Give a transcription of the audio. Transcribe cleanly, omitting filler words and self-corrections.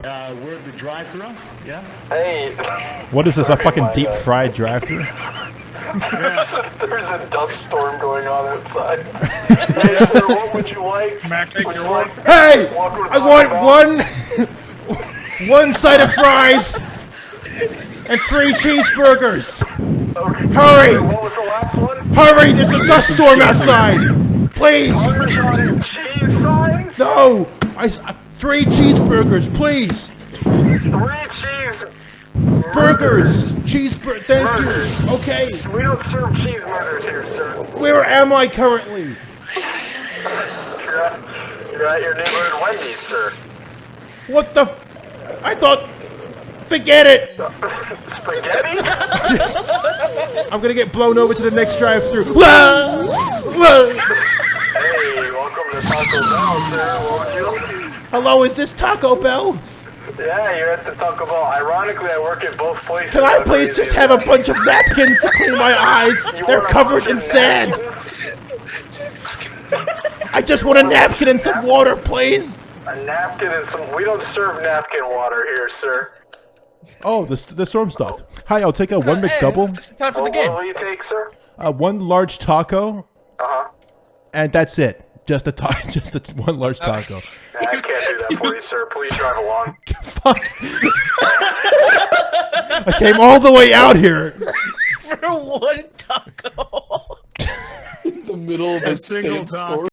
We're at the drive-thru. Yeah. Hey. What is this? A fucking deep fried drive-thru? There's a dust storm going on outside. Hey, sir, what would you like? Mac, take your order. Hey! I want one side of fries and 3 cheeseburgers. Okay. Hurry! What was the last one? Hurry! There's a dust storm outside. Please. Parmesan cheese sign? No. 3 cheeseburgers, please. 3 cheese Burgers. Cheeseburgers. Thank you. Okay. We don't serve cheeseburgers here, sir. Where am I currently? You're at your neighborhood Wendy's, sir. What the? I thought. Forget it. Spaghetti? I'm gonna get blown over to the next drive-thru. Hey, welcome to Taco Bell, sir. What would you like? Hello, is this Taco Bell? Yeah, you're at the Taco Bell. Ironically, I work at both places. Can I please just have a bunch of napkins to clean my eyes? They're covered in sand. I just want a napkin and some water, please. A napkin and some... We don't serve napkin water here, sir. Oh, the storm stopped. Hi, I'll take a 1 McDouble. It's time for the game. What will you take, sir? 1 large taco. Uh-huh. And that's it. Just a just a 1 large taco. I can't do that for you, sir. Please drive along. Fuck. I came all the way out here. For 1 taco. In the middle of a single sandstorm.